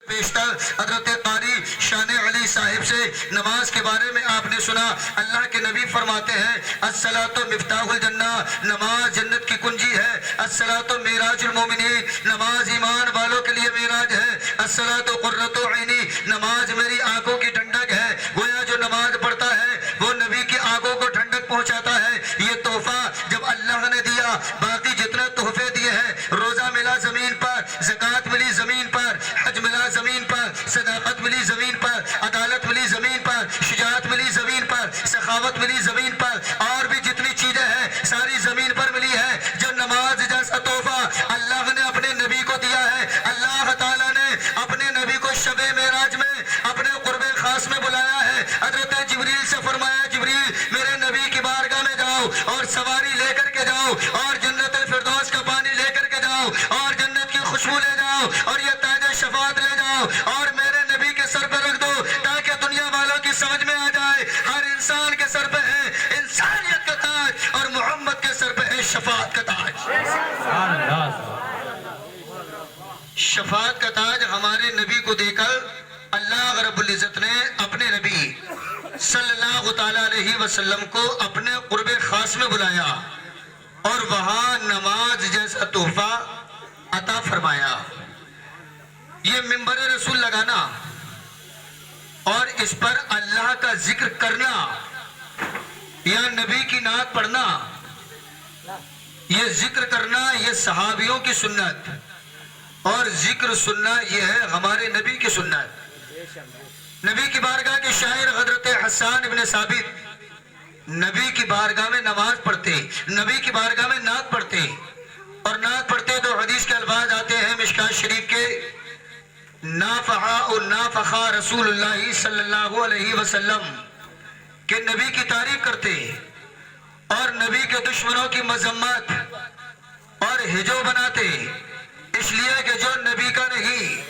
بیشتر حضرت قاری شان علی صاحب سے نماز کے بارے میں آپ نے سنا. اللہ کے نبی فرماتے ہیں الصلاۃ مفتاح الجنہ، نماز جنت کی کنجی ہے. الصلاۃ معراج المومنین، نماز ایمان والوں کے لیے معراج ہے. الصلاۃ قرۃ عینی، نماز میری آنکھوں کی ٹھنڈک ہے. گویا جو نماز پڑھتا ہے وہ نبی کی آنکھوں کو ٹھنڈک پہنچاتا ہے. یہ تحفہ جب اللہ نے دیا، باقی جتنے تحفے دیے ہیں، روزہ ملا زمین پر، زکوٰۃ ملی زمین پر، حج ملا زمین پر، صداقت ملی زمین پر، عدالت ملی زمین پر، شجاعت ملی زمین پر، سخاوت ملی زمین پر، اور بھی جتنی چیزیں ہیں ساری زمین پر ملی ہے. جو نماز جیسا تحفہ اللہ نے اپنے نبی کو دیا ہے، اللہ تعالیٰ نے اپنے نبی کو شب معراج میں اپنے قرب خاص میں بلایا ہے. حضرت جبریل سے فرمایا جبریل میرے نبی کی بارگاہ میں جاؤ اور سواری لے کر کے جاؤ، اور جنت الفردوس کا پانی لے کر کے جاؤ، اور جنت کی خوشبو لے جاؤ، اور یہ تاج شفاعت لے جاؤ، اور میرے نبی کے سر پہ رکھ دو تاکہ دنیا والوں کی سمجھ میں آ جائے ہر انسان کے سر پہ ہے انسانیت کا تاج، اور محمد کے سر پہ ہے شفاعت کا تاج. شفاعت کا تاج ہمارے نبی کو دے کر اللہ رب العزت نے اپنے نبی صلی اللہ تعالی علیہ وسلم کو اپنے قرب خاص میں بلایا اور وہاں نماز جیسا تحفہ عطا فرمایا. یہ منبر رسول لگانا اور اس پر اللہ کا ذکر کرنا یا نبی کی نعت پڑھنا، یہ ذکر کرنا یہ صحابیوں کی سنت، اور ذکر سننا یہ ہے ہمارے نبی کی سنت. نبی کی بارگاہ کے شاعر حضرت حسان ابن ثابت نبی کی بارگاہ میں نماز پڑھتے، نبی کی بارگاہ میں نعت پڑھتے، اور نعت پڑھتے تو حدیث کے الفاظ آتے ہیں مشکات شریف کے، نافخا رسول اللہ صلی اللہ علیہ وسلم، کہ نبی کی تعریف کرتے اور نبی کے دشمنوں کی مذمت اور ہجو بناتے، اس لیے کہ جو نبی کا نہیں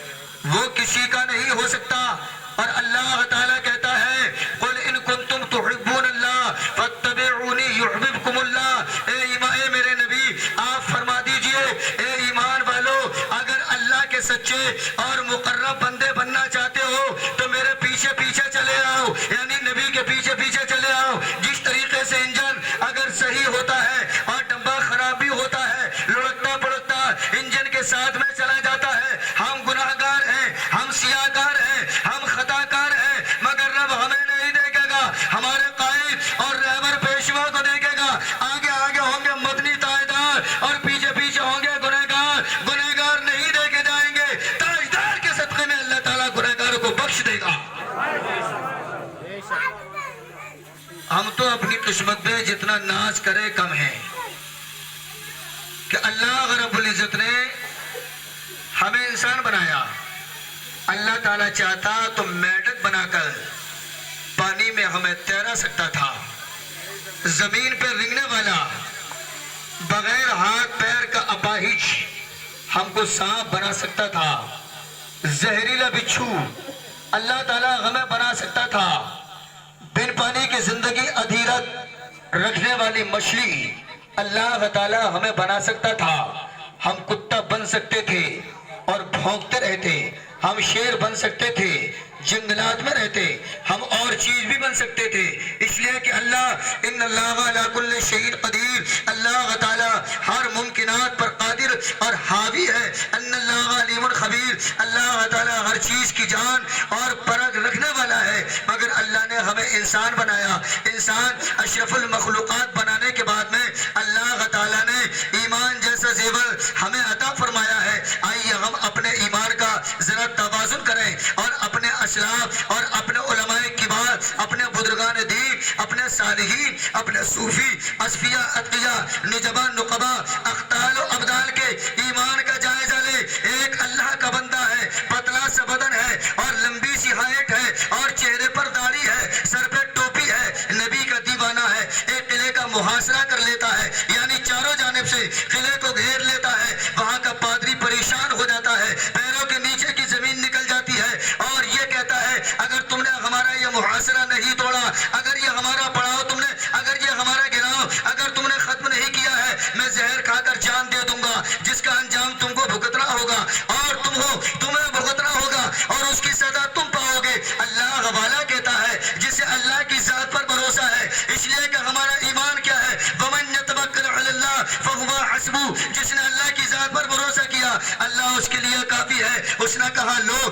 وہ کسی کا نہیں ہو سکتا. اور اللہ تعالیٰ کہتا ہے قل ان کنتم تحبون اللہ فاتبعونی یحببکم اللہ. اے میرے نبی آپ فرما دیجئے اے ایمان والو، اگر اللہ کے سچے اور مقرب بندے بننا چاہتے ہو تو میرے پیچھے پیچھے چلے آؤ، یعنی نبی کے پیچھے پیچھے چلے آؤ. جس طریقے سے انجن اگر صحیح ہوتا ہے اور ڈبہ خراب بھی ہوتا ہے، لڑکتا پڑکتا انجن کے ساتھ میں چلا جاتا ہے. ہم گناہ گار ہیں، ہم سیاہ کار ہیں، ہم خطا کار ہیں، مگر رب ہمیں نہیں دیکھے گا، ہمارے قائد اور رہبر پیشوا کو دیکھے گا. آگے آگے ہوں گے مدنی تاجدار اور پیچھے پیچھے ہوں گے گنہگار. گنہگار نہیں دیکھے جائیں گے، تاجدار کے صدقے میں اللہ تعالیٰ گنہگاروں کو بخش دے گا. ہم تو اپنی قسمت پہ جتنا ناز کرے کم ہے کہ اللہ رب العزت نے ہمیں انسان بنایا. اللہ تعالیٰ چاہتا تو میڈک بنا کر پانی میں ہمیں تیرا سکتا تھا، زمین پہ رنگنے والا بغیر ہاتھ پیر کا اپاہج ہم کو سانپ بنا سکتا تھا، زہریلا بچھو اللہ تعالیٰ ہمیں بنا سکتا تھا، بن پانی کی زندگی ادھیرت رکھنے والی مچھلی اللہ تعالیٰ ہمیں بنا سکتا تھا. ہم کتا بن سکتے تھے اور بھونکتے رہتے، ہم شیر بن سکتے تھے، جنگلات میں رہتے، ہم اور چیز بھی بن سکتے تھے. اس لیے کہ اللہ ان اللہ علی کل شیء قدیر، اللہ تعالیٰ ہر ممکنات پر قادر اور حاوی ہے. ان اللہ علیم خبیر، اللہ تعالیٰ ہر چیز کی جان اور پرکھ رکھنے والا ہے. مگر اللہ نے ہمیں انسان بنایا. انسان اشرف المخلوقات بنانے کے بعد میں اللہ تعالیٰ نے ایمان جیسا زیور ہمیں عطا فرمایا ہے. آئیے ہم اپنے ایمان کا ذرا توازن کریں اور اپنے اسلاف اور اپنے علماء کبار، اپنے بزرگان دین، اپنے صالحین، اپنے صوفی، اصفیاء، اتقیاء، نجباء، نقباء، اختال و ابدال کے ایمان کا جائزہ لے. ایک اللہ کا بندہ ہے، پتلا سا بدن ہے اور لمبی سی ہائٹ ہے اور چہرے پر داڑھی ہے، سر پہ ٹوپی ہے، نبی کا دیوانہ ہے. ایک قلعے کا محاصرہ کر لیتا ہے، یعنی چاروں جانب سے قلعے کو گھیر لیتا ہے. وہاں کا پادری پریشان ہو جاتا ہے، پیروں کے نیچے کی زمین نکل جاتی ہے اور یہ کہتا ہے اگر تم نے ہمارا یہ محاصرہ نہیں توڑا، اگر یہ ہمارا پڑاؤ تم نے، اگر یہ ہمارا گراؤ اگر تم نے ختم نہیں کیا ہے، میں زہر کھا کر جان دے دوں گا جس کا انجام تم کو بھگتنا ہوگا اور تمہیں بھگتنا ہوگا. جسے اللہ کی ذات پر بھروسہ ہے، اس لیے کہ ہمارا ایمان کیا ہے؟ وَمَن يَتَوَكَّلْ عَلَى اللَّهِ فَهُوَ حَسْبُهُ، جس نے اللہ کی ذات پر بھروسہ کیا اللہ اس کے لیے کافی ہے۔ اس نے کہا لو